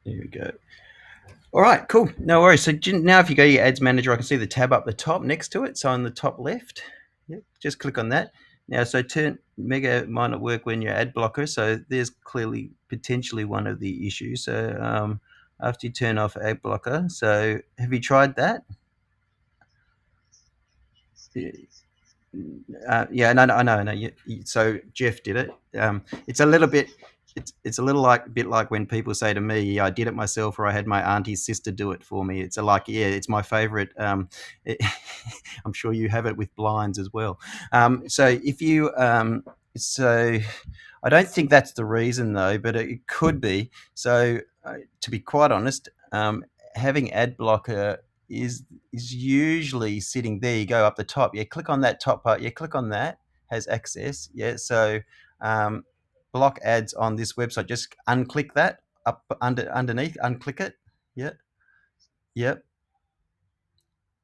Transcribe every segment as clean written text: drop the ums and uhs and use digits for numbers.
Here we go. All right, cool. No worries. So now if you go to your ads manager, I can see the tab up the top next to it. So on the top left, just click on that. Now, so Mega might not work when you're ad blocker. So there's clearly potentially one of the issues. So after you turn off ad blocker, so have you tried that? Yeah, no, I know. So Jeff did it. It's a little bit. It's a little bit like when people say to me, "I did it myself," or "I had my auntie's sister do it for me." It's it's my favorite. I'm sure you have it with blinds as well. So if you, so I don't think that's the reason though, but it could be. So to be quite honest, having ad blocker is is usually sitting there. You go up the top. Yeah, click on that top part. Yeah, click on that. Has access. Yeah, so um, block ads on this website. Just unclick that up underneath. Unclick it. Yeah, yep.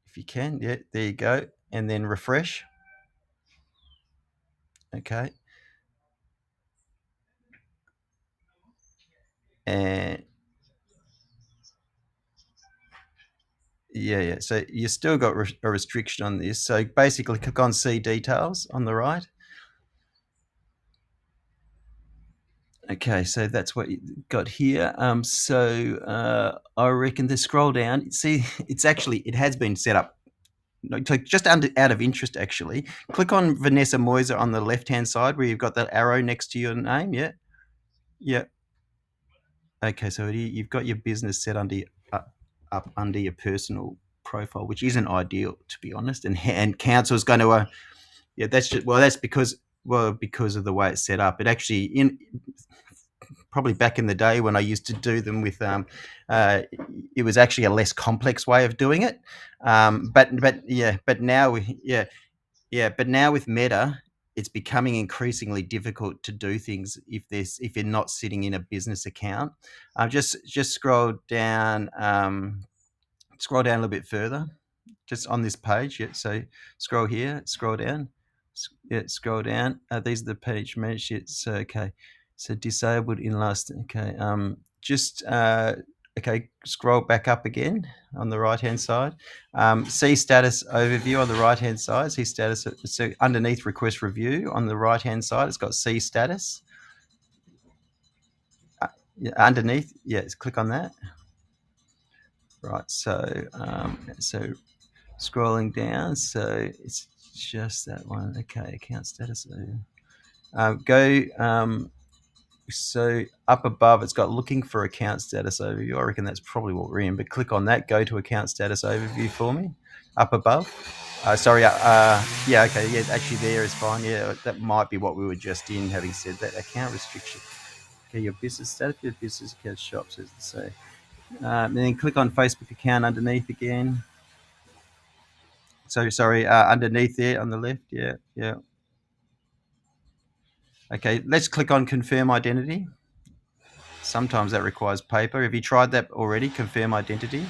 If you can. Yeah, there you go. And then refresh. Okay. And yeah. So you still got a restriction on this. So basically, click on see details on the right. Okay, so that's what you got here. I reckon to scroll down. See, it has been set up. No, so just out of interest, actually, click on Vanessa Moyser on the left hand side where you've got that arrow next to your name. Yeah, yeah. Okay, so you've got your business set up under your personal profile, which isn't ideal to be honest. And council's going to yeah, that's just that's because of the way it's set up. It actually in probably back in the day when I used to do them with uh, it was actually a less complex way of doing it. But now but now with Meta, it's becoming increasingly difficult to do things if you're not sitting in a business account. Just scroll down a little bit further, just on this page. Yeah, so scroll here, scroll down, yeah, scroll down. These are the page managed. So okay, so disabled in last. Okay, just okay. Scroll back up again on the right hand side. See status overview on the right hand side. See status. So underneath request review on the right hand side, it's got see status. Yeah, underneath, yes, click on that. Right. So scrolling down, so it's just that one. Okay, account status. Go so up above, it's got looking for account status overview. I reckon that's probably what we're in. But click on that. Go to account status overview for me. Up above. Sorry. Yeah. Okay. Yeah. Actually, there is fine. Yeah, that might be what we were just in. Having said that, account restriction. Okay, your business status, your business account shops, as they say. And then click on Facebook account underneath again. So sorry, underneath there on the left. Yeah, yeah. Okay, let's click on confirm identity. Sometimes that requires paper. Have you tried that already? Confirm identity.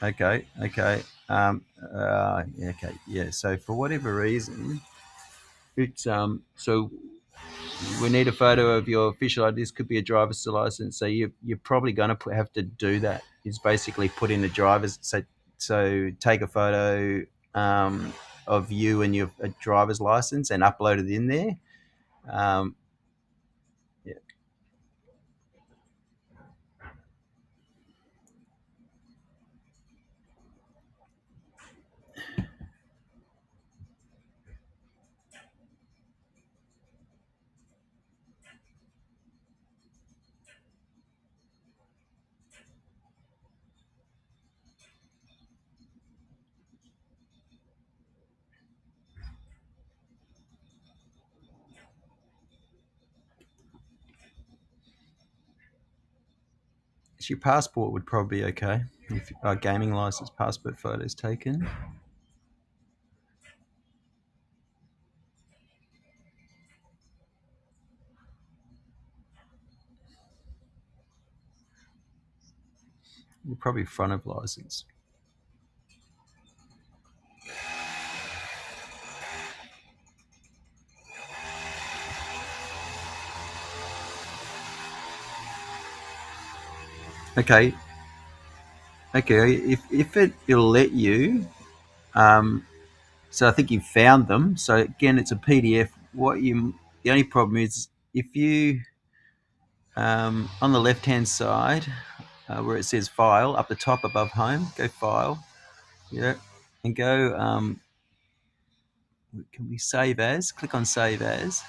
Okay, okay. Okay, yeah. So for whatever reason, it's so we need a photo of your official ID. This could be a driver's license. So you're probably going to have to do that. It's basically put in the driver's. So take a photo of you and your driver's license and upload it in there. Um, yeah. So your passport would probably be okay if gaming license, passport photos taken. You're probably front of license. Okay. Okay. If it'll let you, um, so I think you've found them. So again, it's a PDF. The only problem is if you on the left hand side where it says File up the top above Home, go File, yeah, and go. Can we save as? Click on Save As,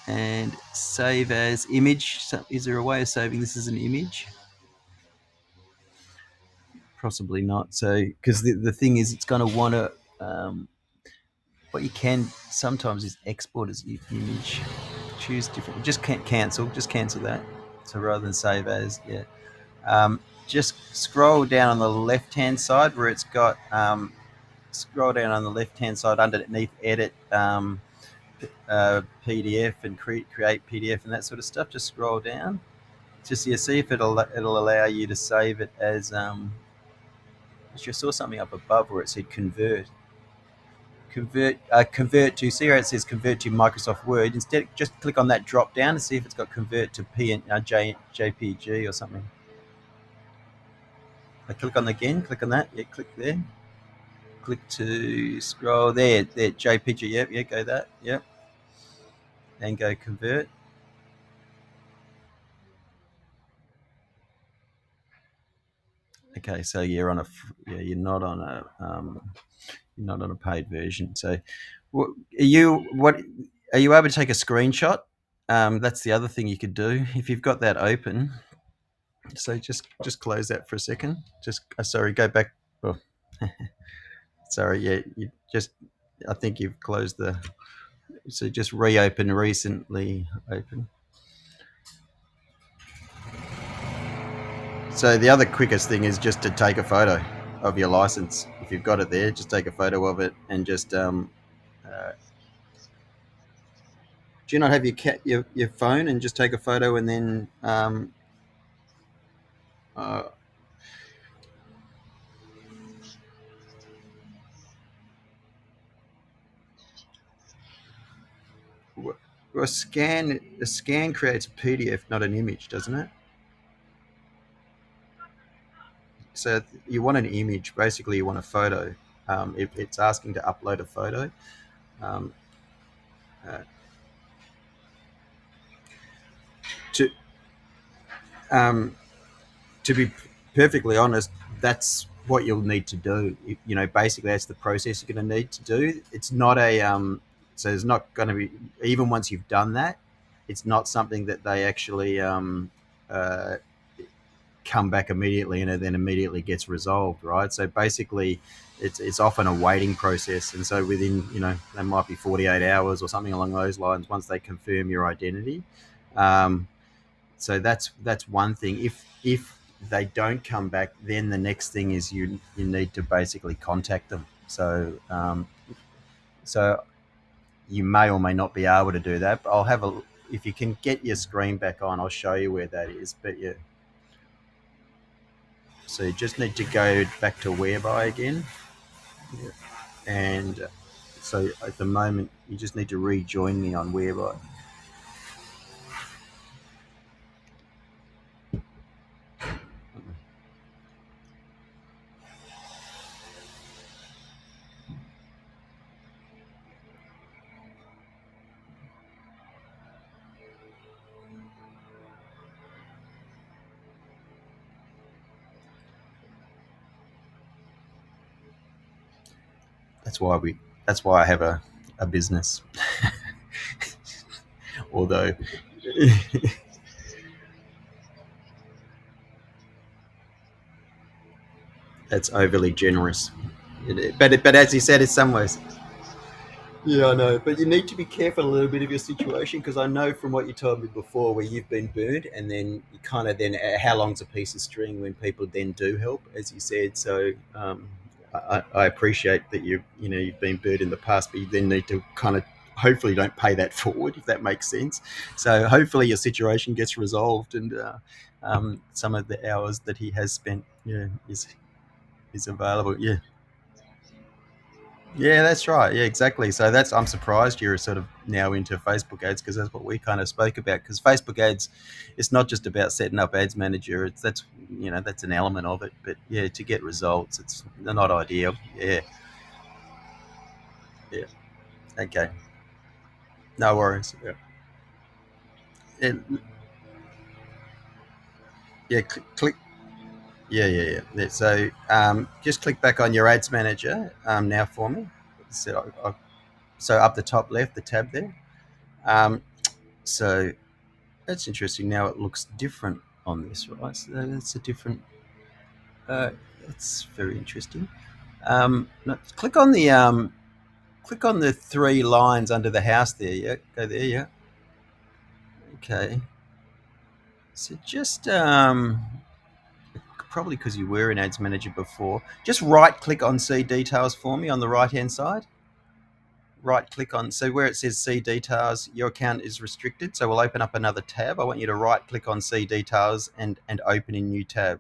and Save As Image. So is there a way of saving this as an image? Possibly not. So because the thing is, it's going to want to. What you can sometimes is export as image. Choose different. Just can't cancel. Just cancel that. So rather than save as, yeah. Just scroll down on the left hand side where it's got. Scroll down on the left hand side underneath Edit PDF and create PDF and that sort of stuff. Just scroll down. Just you see if it'll allow you to save it as. I just saw something up above where it said convert to, see where it says convert to Microsoft Word. Instead, just click on that drop down to see if it's got convert to JPG or something. Click on again, click on that, yeah, click there, click to scroll there, JPG, yep, yeah, go that, yep, and go convert. Okay, so you're not on a paid version. So, what are you able to take a screenshot? That's the other thing you could do if you've got that open. So just close that for a second. Just sorry, go back. Oh, sorry, yeah, you just I think you've closed the. So just reopen recently open. So the other quickest thing is just to take a photo of your license. If you've got it there, just take a photo of it and just. Do you not have your phone and just take a photo and then uh, well, a scan creates a PDF, not an image, doesn't it? So you want an image. Basically, you want a photo. If it's asking to upload a photo, um, uh, to um, to be perfectly honest, that's what you'll need to do. Basically, that's the process you're going to need to do. It's not a so there's not going to be, even once you've done that, it's not something that they actually uh, come back immediately and it then immediately gets resolved, right? So basically, it's often a waiting process, and so within there might be 48 hours or something along those lines once they confirm your identity. Um, so that's one thing. If they don't come back, then the next thing is you need to basically contact them. So you may or may not be able to do that. But I'll have a if you can get your screen back on, I'll show you where that is. But yeah, so you just need to go back to whereby again, yeah. And so at the moment you just need to rejoin me on whereby. That's why we. That's why I have a business. Although that's overly generous. But as you said, it's some ways. Yeah, I know, but you need to be careful a little bit of your situation because I know from what you told me before, where you've been burned, and then you kind of then how long's a piece of string when people then do help, as you said. So I appreciate that you've been burned in the past, but you then need to kind of hopefully don't pay that forward if that makes sense. So hopefully your situation gets resolved, and some of the hours that he has spent, is available. Yeah. Yeah, that's right. Yeah, exactly. So that's I'm surprised you're sort of now into Facebook ads because that's what we kind of spoke about. Because Facebook ads, it's not just about setting up ads manager. It's that's that's an element of it. But yeah, to get results, it's not ideal. Yeah, yeah. Okay, no worries. Yeah, yeah. Yeah, click. Yeah. So just click back on your ads manager now for me. So, so up the top left, the tab there. Um, so that's interesting. Now it looks different on this, right? So that's a different. Uh, that's very interesting. No, click on the three lines under the house there. Yeah, go there. Yeah. Okay. So just probably because you were in Ads Manager before, just right click on See Details for me on the right hand side. Right click on, so where it says See Details, your account is restricted. So we'll open up another tab. I want you to right click on See Details and open in new tab.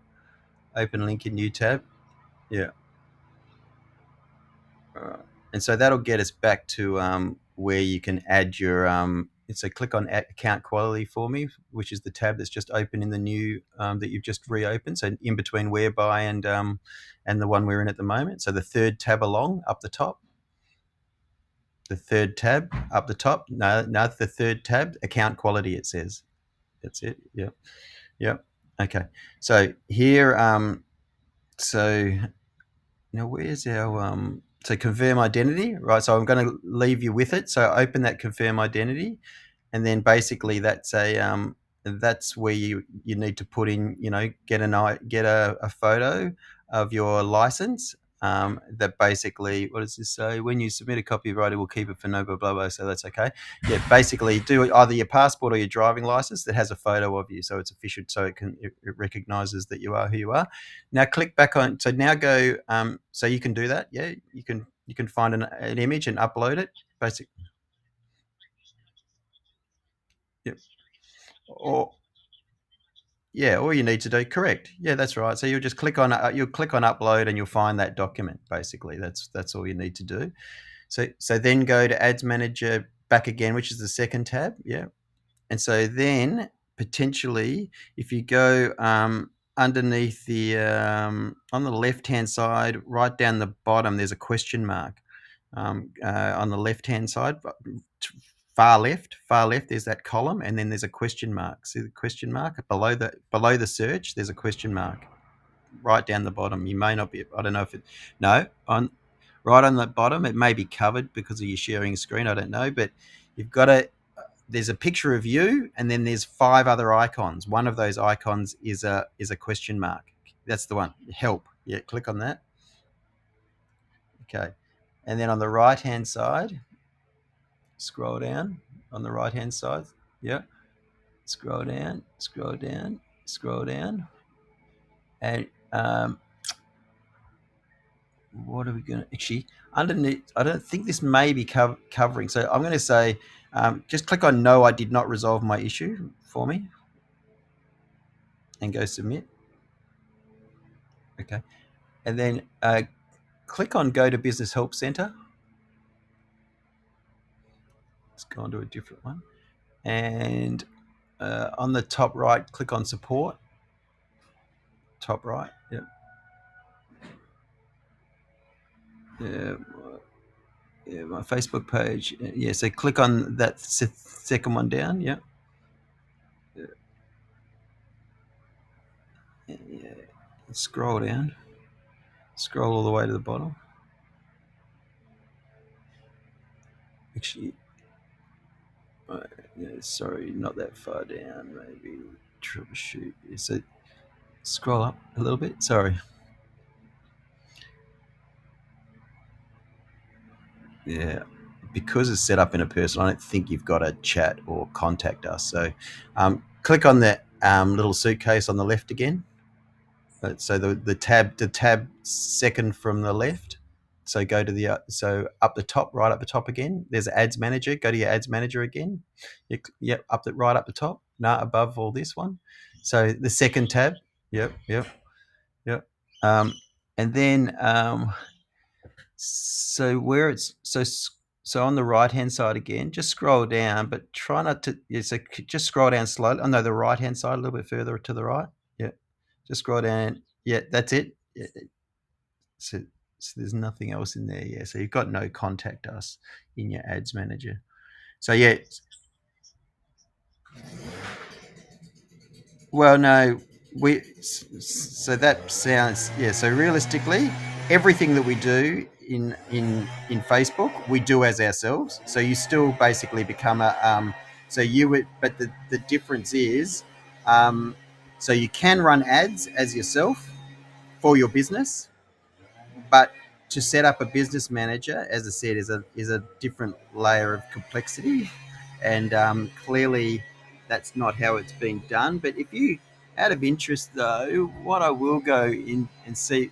Open link in new tab. Yeah. And so that'll get us back to where you can add your. So click on account quality for me, which is the tab that's just open in the new that you've just reopened. So in between whereby and the one we're in at the moment. So the third tab along up the top. The third tab up the top. No, the third tab, account quality. It says. That's it. Yeah. Yeah. Okay. So here. So now where's our so confirm identity, right? So I'm going to leave you with it. So open that confirm identity, and then basically that's where you need to put in, get a photo of your license. That basically, what does this say? When you submit a copy of ID, we'll keep it for no blah blah blah. So that's okay. Yeah, basically do either your passport or your driving license that has a photo of you, so it's official, so it recognizes that you are who you are. Now click back on. So now go. So you can do that. Yeah, you can find an image and upload it. Basic. Yeah. Or Yeah, all you need to do, correct. Yeah, that's right. So you'll click on upload and you'll find that document. Basically, that's all you need to do. So then go to Ads Manager back again, which is the second tab. Yeah, and so then potentially if you go underneath the on the left hand side, right down the bottom, there's a question mark on the left hand side, far left, there's that column, and then there's a question mark. See the question mark below the search? There's a question mark right down the bottom. You may not be. I don't know if it. No, on right on the bottom. It may be covered because of you sharing a screen. I don't know, but you've got to. There's a picture of you, and then there's five other icons. One of those icons is a question mark. That's the one. Help. Yeah, click on that. Okay, and then on the right hand side, scroll down on the right hand side. Yeah. Scroll down, scroll down, scroll down. And what are we going to actually underneath? I don't think this may be covering. So I'm going to say just click on no, I did not resolve my issue for me and go submit. Okay. And then click on go to Business Help Center. Let's go on to a different one. And on the top right, click on support. Top right. Yep. Yeah. Yeah, my Facebook page. Yeah, so click on that second one down. Yeah. Yeah. Scroll down. Scroll all the way to the bottom. Actually, sorry, not that far down. Maybe troubleshoot. So scroll up a little bit. Sorry. Yeah. Because it's set up in a person, I don't think you've got to chat or contact us. So click on that little suitcase on the left again. So the tab second from the left. So go to the so up the top, right up the top again. There's Ads Manager. Go to your Ads Manager again. Yep, right up the top. No, above all this one. So the second tab. Yep. And then So where it's so on the right hand side again, just scroll down, but try not to. Yeah, so just scroll down slowly. Oh no, the right hand side a little bit further to the right. Yeah, just scroll down. Yeah, that's it. Yeah, so, so there's nothing else in there. Yeah, so you've got no contact us in your ads manager. So yeah, well, no, so that sounds, yeah. So realistically, everything that we do in Facebook, we do as ourselves. So you still basically become a so you would, but the difference is, um, so you can run ads as yourself for your business, but to set up a business manager, as I said, is a different layer of complexity, and clearly that's not how it's been done. But if you, out of interest though, what I will go in and see.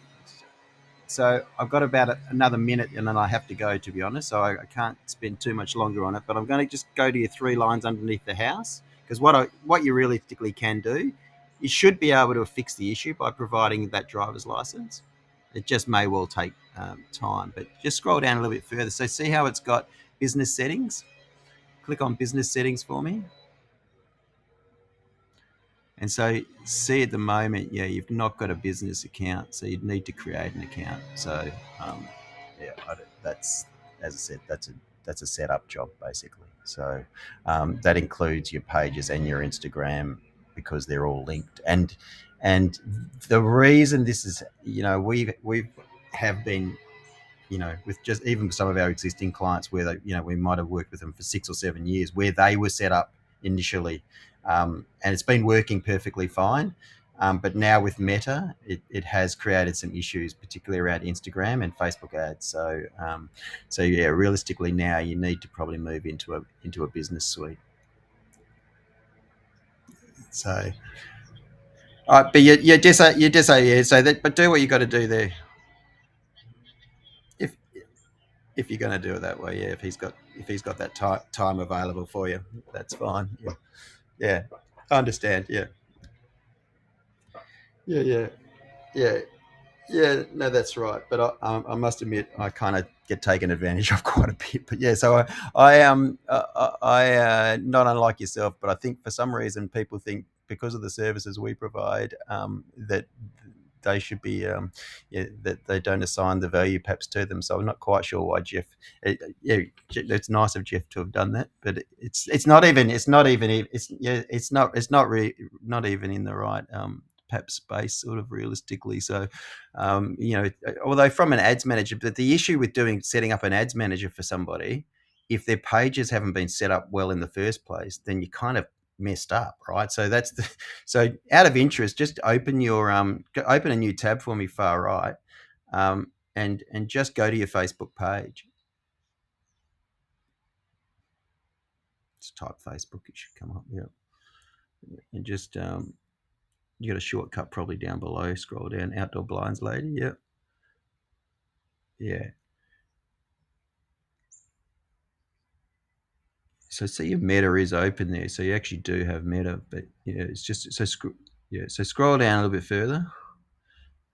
So I've got about another minute, and then I have to go. To be honest, so I can't spend too much longer on it. But I'm going to just go to your three lines underneath the house, because what you realistically can do, you should be able to fix the issue by providing that driver's license. It just may well take time, but just scroll down a little bit further. So see how it's got business settings. Click on business settings for me. And so, see at the moment, yeah, you've not got a business account, so you'd need to create an account. So, um, yeah, that's, as I said, that's a setup job basically. So that includes your pages and your Instagram, because they're all linked. And the reason this is, we have been, with just even some of our existing clients where they, we might have worked with them for 6 or 7 years, where they were set up initially, and it's been working perfectly fine. But now with Meta, it has created some issues, particularly around Instagram and Facebook ads. So yeah, realistically now you need to probably move into a business suite. So, but you just say yeah. So that, but do what you got to do there. If if you're going to do it that way, yeah. If he's got that time available for you, that's fine. Yeah, yeah. I understand. Yeah, yeah, yeah, yeah. Yeah, no, that's right. But I must admit, I kind of get taken advantage of quite a bit. But yeah, so not unlike yourself, but I think for some reason people think because of the services we provide, that they should be, yeah, that they don't assign the value perhaps to them. So I'm not quite sure why Jeff. Yeah, it's nice of Jeff to have done that, but it's not even in the right perhaps space, sort of realistically. So although from an ads manager, but the issue with setting up an ads manager for somebody, if their pages haven't been set up well in the first place, then you kind of messed up, right? So so out of interest, just open a new tab for me, far right, and just go to your Facebook page. Just type Facebook, it should come up. Yeah, and just you got a shortcut probably down below. Scroll down, outdoor blinds lady. Yeah, yeah. So see your Meta is open there. So you actually do have Meta, but yeah, it's just so yeah. So scroll down a little bit further.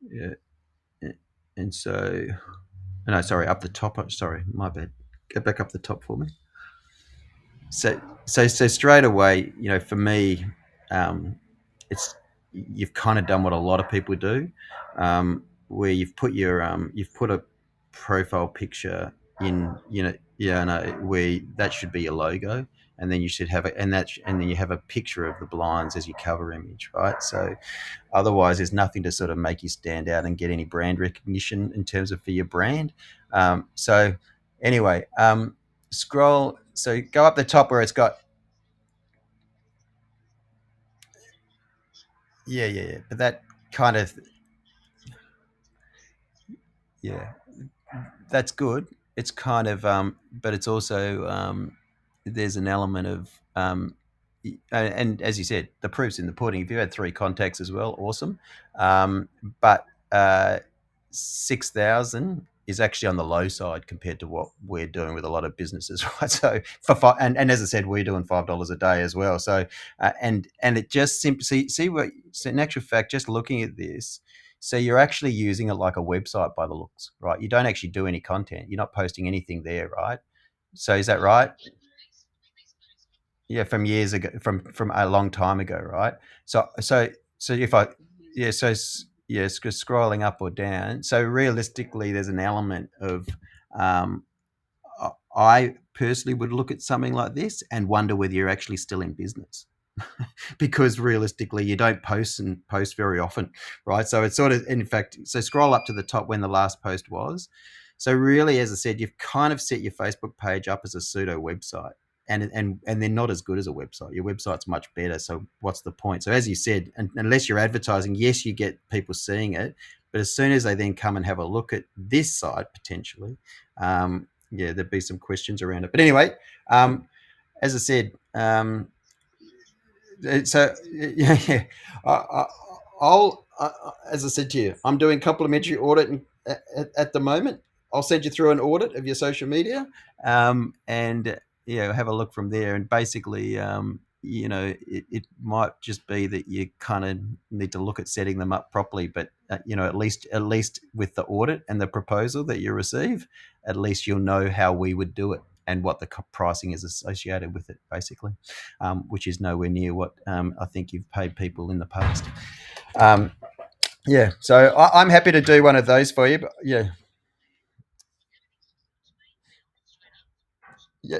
Yeah, and so no, sorry, up the top. Sorry, my bad. Go back up the top for me. So straight away, for me, um, it's you've kind of done what a lot of people do, where you've put a profile picture in, yeah, no, where that should be your logo, and then you should have it, and then you have a picture of the blinds as your cover image, right? So otherwise, there's nothing to sort of make you stand out and get any brand recognition in terms of for your brand. So anyway, scroll. So go up the top where it's got. Yeah, yeah, yeah. But that kind of, yeah, that's good. It's kind of, but it's also, there's an element of, and as you said, the proof's in the pudding. If you had three contacts as well, awesome. But 6,000 is actually on the low side compared to what we're doing with a lot of businesses, right? So for and as I said, we're doing $5 a day as well. So and it just simply see what. So in actual fact, just looking at this, So you're actually using it like a website by the looks, right? You don't actually do any content. You're not posting anything there, right? So is that right? Yeah, from years ago, from a long time ago, right? So if I yeah, so yeah, scrolling up or down. So realistically, there's an element of um, I personally would look at something like this and wonder whether you're actually still in business because realistically you don't post very often, right? So it's sort of, in fact, so scroll up to the top when the last post was. So really, as I said, you've kind of set your Facebook page up as a pseudo website, and they're not as good as a website. Your website's much better. So what's the point? So as you said, unless you're advertising, yes, you get people seeing it, but as soon as they then come and have a look at this site potentially, yeah, there'd be some questions around it. But anyway, as I said, so yeah, yeah. I, I'll as I said to you, I'm doing complimentary audit at the moment. I'll send you through an audit of your social media, and yeah, have a look from there. And basically, it might just be that you kind of need to look at setting them up properly. But at least with the audit and the proposal that you receive, at least you'll know how we would do it and what the pricing is associated with it, basically, which is nowhere near what I think you've paid people in the past. Um, yeah, so I'm happy to do one of those for you. But yeah, yeah,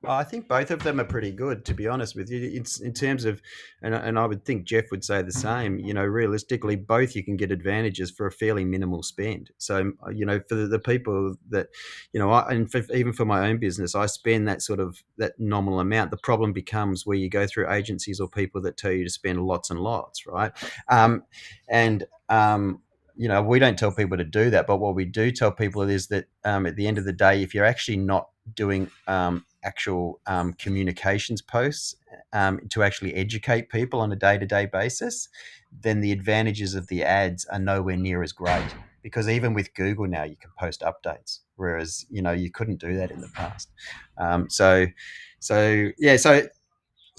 I think both of them are pretty good, to be honest with you. It's in terms of, and I would think Jeff would say the same. Realistically, both you can get advantages for a fairly minimal spend. So, for the people that, even for my own business, I spend that nominal amount. The problem becomes where you go through agencies or people that tell you to spend lots and lots, right? And we don't tell people to do that, but what we do tell people is that at the end of the day, if you're actually not doing actual communications posts to actually educate people on a day-to-day basis, then the advantages of the ads are nowhere near as great, because even with Google now you can post updates, whereas you couldn't do that in the past.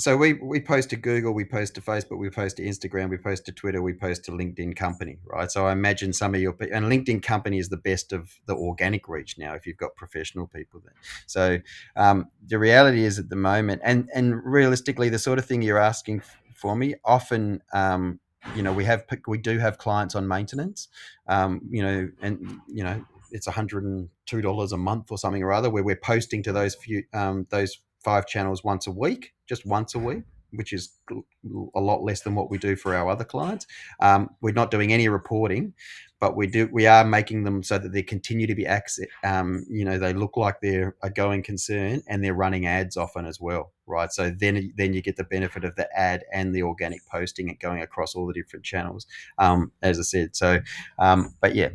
So we post to Google, we post to Facebook, we post to Instagram, we post to Twitter, we post to LinkedIn Company, right? So I imagine some of and LinkedIn Company is the best of the organic reach now if you've got professional people there. So the reality is at the moment, and realistically, the sort of thing you're asking for me often. We do have clients on maintenance, and it's $102 a month or something or other, where we're posting to those 5 channels once a week, just once a week, which is a lot less than what we do for our other clients. We're not doing any reporting, but we are making them so that they continue to be access. They look like they're a going concern, and they're running ads often as well, right? So then you get the benefit of the ad and the organic posting and going across all the different channels, as I said. So, but yeah.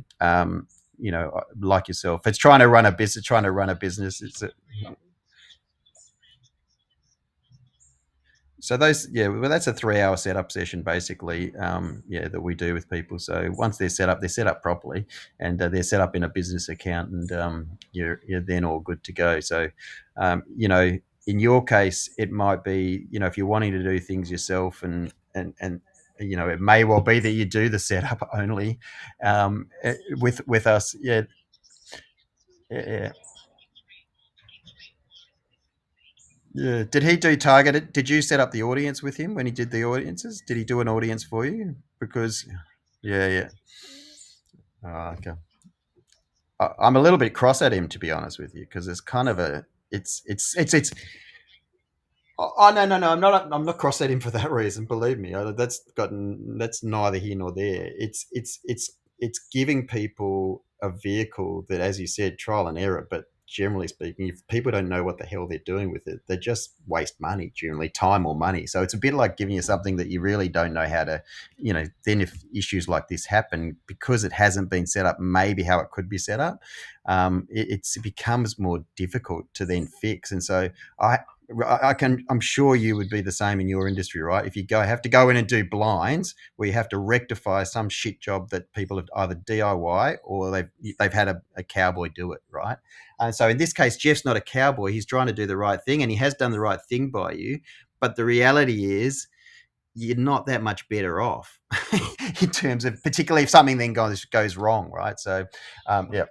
Like yourself, it's trying to run a business. So those, yeah, well, that's a 3 hour setup session basically, yeah, that we do with people. So once they're set up properly, and they're set up in a business account, and you're then all good to go. So, in your case, it might be, if you're wanting to do things yourself, and it may well be that you do the setup only with us. Yeah, yeah. Yeah. Did he do targeted? Did you set up the audience with him when he did the audiences? Did he do an audience for you? Because, yeah, yeah. Oh, okay. I'm a little bit cross at him, to be honest with you, because it's kind of it's. Oh, no, no, no! I'm not cross at him for that reason. Believe me, that's neither here nor there. It's giving people a vehicle that, as you said, trial and error. But generally speaking, if people don't know what the hell they're doing with it, they just waste money, generally time or money. So it's a bit like giving you something that you really don't know how to. Then if issues like this happen because it hasn't been set up, maybe how it could be set up, it becomes more difficult to then fix. And so I I'm sure you would be the same in your industry, right? If you have to go in and do blinds, where you have to rectify some shit job that people have either DIY or they've had a cowboy do it, right? And so in this case, Jeff's not a cowboy. He's trying to do the right thing, and he has done the right thing by you. But the reality is, you're not that much better off in terms of, particularly if something then goes wrong, right? So, yeah,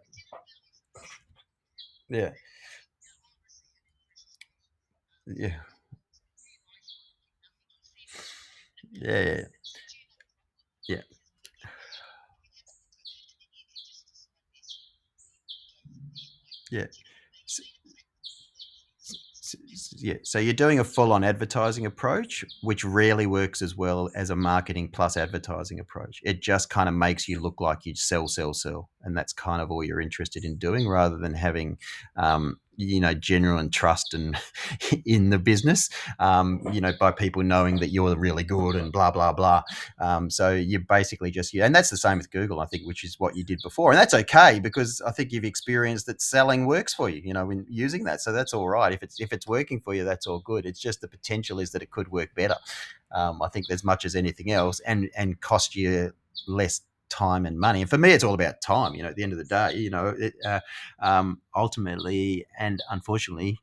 yeah, yeah, yeah, yeah, yeah. Yeah, so you're doing a full-on advertising approach, which rarely works as well as a marketing plus advertising approach. It just kind of makes you look like you sell, sell, sell, and that's kind of all you're interested in doing, rather than having, genuine trust and in the business, by people knowing that you're really good and blah blah blah. So you basically just and that's the same with Google, I think, which is what you did before, and that's okay because I think you've experienced that selling works for you, when using that. So that's all right. If it's working for you, that's all good. It's just the potential is that it could work better. I think as much as anything else, and cost you less time and money. And for me, it's all about time. At the end of the day, ultimately and unfortunately,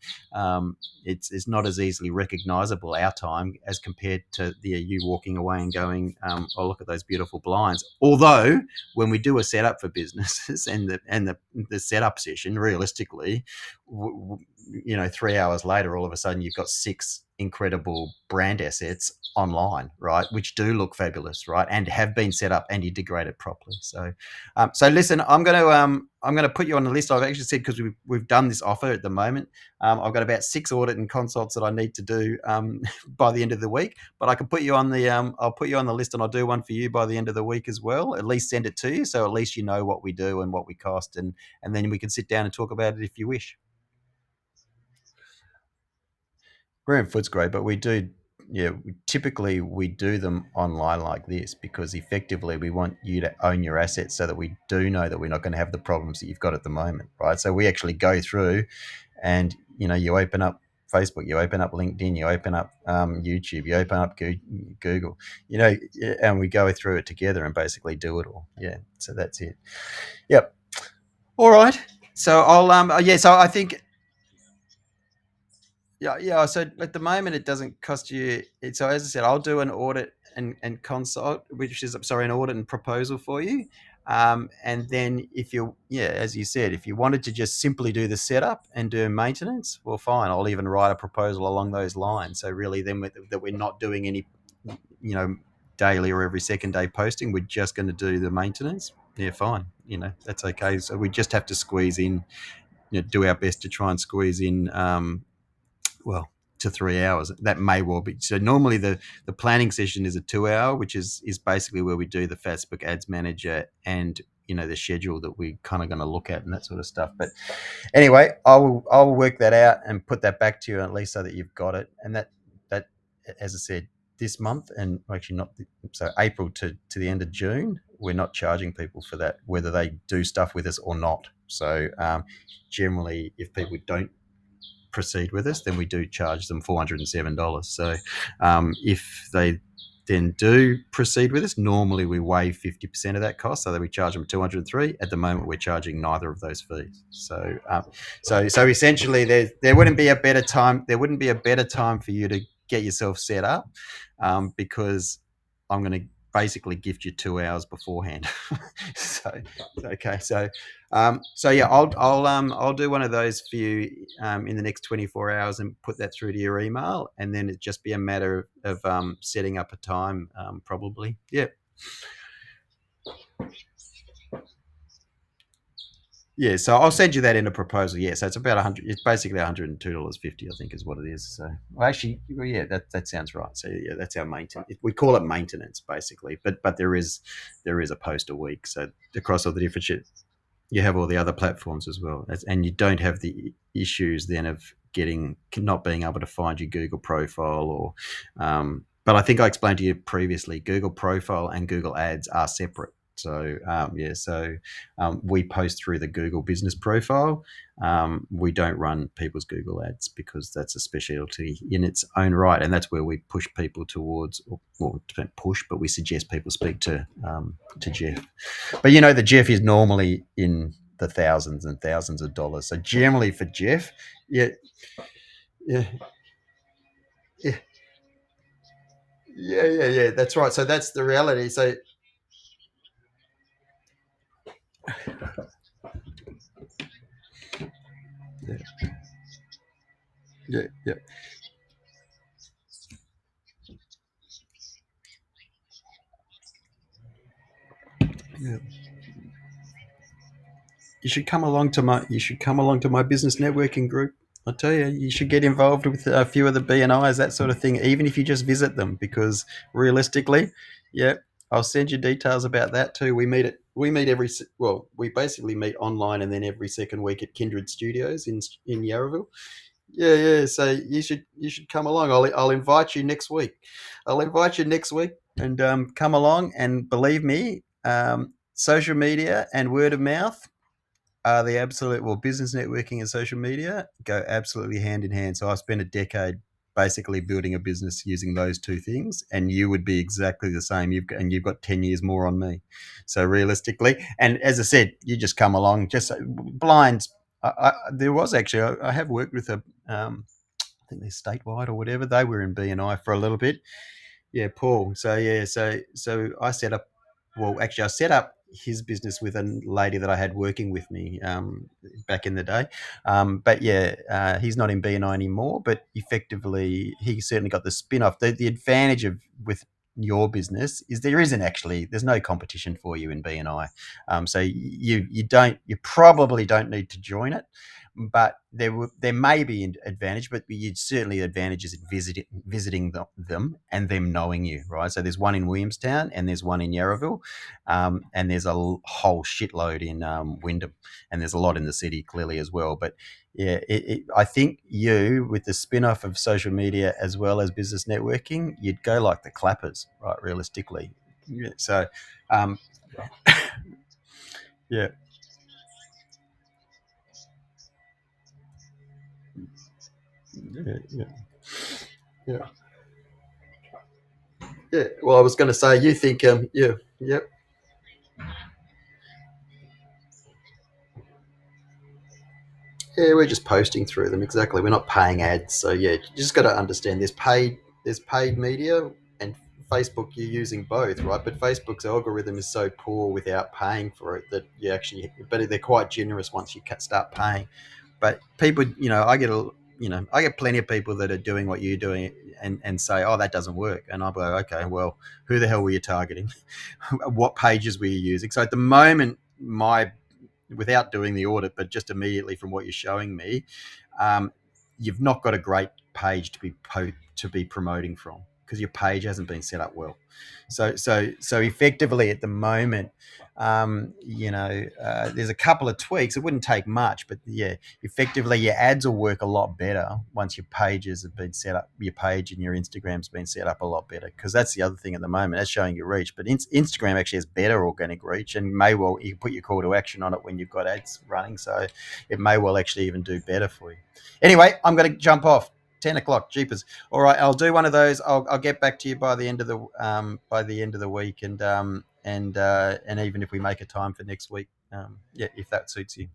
it's not as easily recognizable our time as compared to you walking away and going, "Oh, look at those beautiful blinds." Although when we do a setup for businesses and the setup session, realistically, 3 hours later, all of a sudden you've got six incredible brand assets online, right, which do look fabulous, right, and have been set up and integrated properly. So listen, I'm gonna put you on the list. I've actually said because we've done this offer at the moment. I've got about 6 audit and consults that I need to do by the end of the week, but I can put you on the I'll put you on the list, and I'll do one for you by the end of the week as well. At least send it to you, so at least you know what we do and what we cost, and then we can sit down and talk about it if you wish. Graham Foot's great, but we do, yeah, typically we do them online like this because effectively we want you to own your assets so that we do know that we're not going to have the problems that you've got at the moment, right? So we actually go through and, you open up Facebook, you open up LinkedIn, you open up YouTube, you open up Google, and we go through it together and basically do it all. Yeah. So that's it. Yep. All right. So yeah, so I think yeah, yeah. So at the moment, it doesn't cost you. So as I said, I'll do an audit and consult, which is sorry, an audit and proposal for you. And then if you, yeah, as you said, if you wanted to just simply do the setup and do maintenance, well, fine. I'll even write a proposal along those lines. So really, then that we're not doing any, you know, daily or every second day posting. We're just going to do the maintenance. Yeah, fine. That's okay. So we just have to squeeze in, do our best to try and squeeze in. Well, to 3 hours. That may well be. So normally the planning session is a 2 hour, which is basically where we do the Facebook Ads Manager and the schedule that we kind of going to look at and that sort of stuff. But anyway, I'll work that out and put that back to you at least so that you've got it. And that as I said, this month and actually not so April to the end of June, we're not charging people for that, whether they do stuff with us or not. So generally, if people don't proceed with us, then we do charge them $407. So if they then do proceed with us, normally we waive 50% of that cost, so that we charge them 203. At the moment, we're charging neither of those fees. So essentially, there wouldn't be a better time. There wouldn't be a better time for you to get yourself set up, because I'm going to basically gift you 2 hours beforehand. so okay, so yeah, I'll do one of those for you in the next 24 hours and put that through to your email, and then it'd just be a matter of setting up a time, probably. Yeah, yeah. So I'll send you that in a proposal. Yeah, so it's about 100. It's basically $102.50, I think, is what it is. So well, actually, well, yeah, that sounds right. So yeah, that's our maintenance. We call it maintenance basically, but there is a post a week. So across all the different shit, you have all the other platforms as well, and you don't have the issues then of getting not being able to find your Google profile or. But I think I explained to you previously, Google profile and Google Ads are separate. So yeah, so we post through the Google business profile. We don't run people's Google ads because that's a specialty in its own right, and that's where we push people towards, or don't push, but we suggest people speak to Jeff. But the Jeff is normally in the thousands and thousands of dollars. So generally for Jeff, yeah, yeah, yeah, yeah. That's right. So that's the reality. So yeah, yeah, yeah, yeah. You should come along to my business networking group. I tell you, you should get involved with a few of the BNIs, that sort of thing, even if you just visit them. Because realistically, yeah, I'll send you details about that too. We meet we basically meet online and then every second week at Kindred Studios in Yarraville. Yeah, yeah. So you should come along. I'll invite you next week. I'll invite you next week and come along. And believe me, social media and word of mouth are the absolute business networking and social media go absolutely hand in hand. So I've spent a decade basically building a business using those two things, and you would be exactly the same. You've got 10 years more on me. So realistically, and as I said, you just come along, just blinds. There was actually I have worked with I think they're statewide or whatever. They were in BNI for a little bit. Yeah, Paul. So yeah, so I set up. Well, actually, I set up his business with a lady that I had working with me back in the day. But yeah, he's not in BNI anymore. But effectively, he certainly got the spin off. The advantage of with your business is there's no competition for you in BNI. So you probably don't need to join it, but there may be an advantage, but you'd certainly advantages in visiting them and them knowing you, right? So there's one in Williamstown and there's one in Yarraville, and there's a whole shitload in Wyndham, and there's a lot in the city clearly as well. But yeah, I think you with the spin-off of social media as well as business networking, you'd go like the clappers, right? Realistically, yeah, so um, yeah, yeah, yeah. Yeah. Yeah. Well, I was going to say, you think, yeah, yeah, yeah. We're just posting through them. Exactly. We're not paying ads. So yeah, you just got to understand. There's paid media, and Facebook. You're using both, right? But Facebook's algorithm is so poor without paying for it that you actually, but they're quite generous once you start paying. But people, I get plenty of people that are doing what you're doing and say, oh, that doesn't work, and I'll go, okay, well, who the hell were you targeting? What pages were you using? So at the moment, my without doing the audit, but just immediately from what you're showing me, um, you've not got a great page to be promoting from because your page hasn't been set up well. So effectively at the moment, there's a couple of tweaks. It wouldn't take much, but yeah, effectively your ads will work a lot better once your pages have been set up. Your page and your Instagram's been set up a lot better because that's the other thing at the moment. That's showing your reach, but Instagram actually has better organic reach, and may well you can put your call to action on it when you've got ads running, so it may well actually even do better for you. Anyway, I'm going to jump off. 10 o'clock, jeepers. All right, I'll do one of those. I'll get back to you by the end of the week, and even if we make a time for next week, yeah, if that suits you.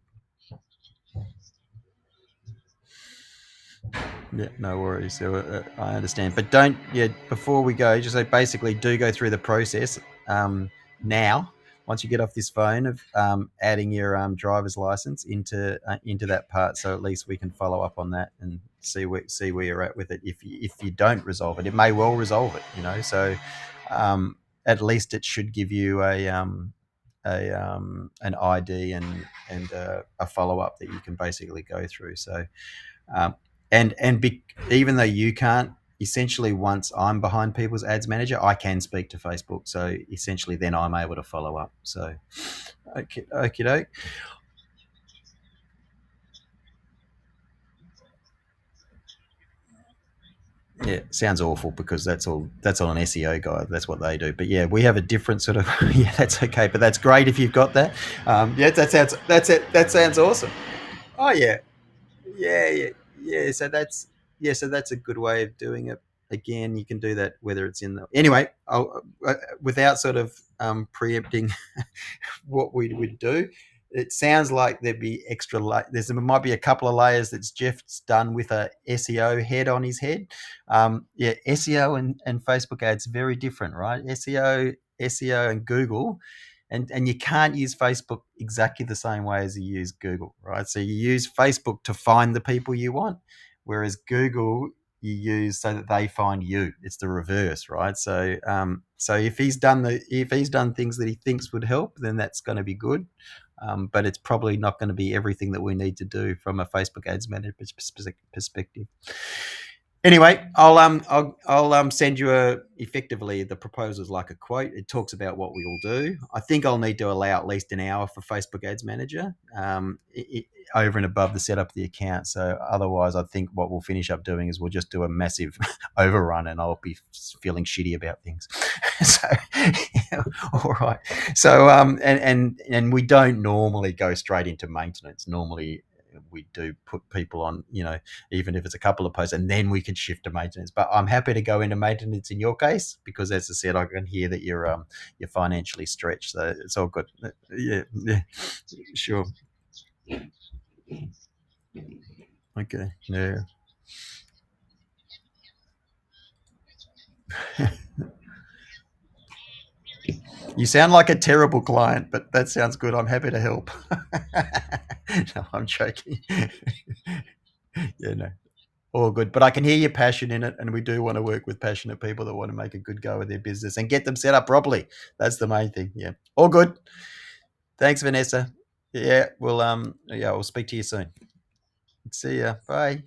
Yeah, no worries. So I understand, but don't. Yeah, before we go, just say basically do go through the process now. Once you get off this phone of adding your driver's license into that part, so at least we can follow up on that and see where you're at with it. If you don't resolve it, it may well resolve it. So um, at least it should give you an ID and a follow up that you can basically go through. So um, even though you can't, essentially once I'm behind people's ads manager, I can speak to Facebook. So essentially, then I'm able to follow up. So, okay, okay, doke. Yeah, sounds awful because that's all an SEO guy. That's what they do. But yeah, we have a different sort of. Yeah, that's okay. But that's great if you've got that. Yeah, that's it. That sounds awesome. Oh yeah, yeah, yeah, yeah. So that's a good way of doing it. Again, you can do that whether it's in the anyway. Without sort of preempting what we would do, it sounds like there'd be extra. There might be a couple of layers that's Jeff's done with a SEO head on his head. Yeah, SEO and Facebook ads very different, right? SEO and Google, and you can't use Facebook exactly the same way as you use Google, right? So you use Facebook to find the people you want, whereas Google you use so that they find you. It's the reverse, right? So if he's done things that he thinks would help, then that's going to be good. But it's probably not going to be everything that we need to do from a Facebook ads manager perspective. Anyway, I'll send you effectively the proposal's like a quote. It talks about what we will do. I think I'll need to allow at least an hour for Facebook Ads Manager, over and above the setup of the account. So otherwise, I think what we'll finish up doing is we'll just do a massive overrun, and I'll be feeling shitty about things. So, yeah, all right. So and we don't normally go straight into maintenance. Normally, we do put people on, even if it's a couple of posts, and then we can shift to maintenance. But I'm happy to go into maintenance in your case because, as I said, I can hear that you're financially stretched, so it's all good. Yeah, sure. Okay, yeah. You sound like a terrible client, but that sounds good. I'm happy to help. No, I'm joking. Yeah, no, all good. But I can hear your passion in it, and we do want to work with passionate people that want to make a good go of their business and get them set up properly. That's the main thing. Yeah, all good. Thanks, Vanessa. Yeah, we'll speak to you soon. See ya. Bye.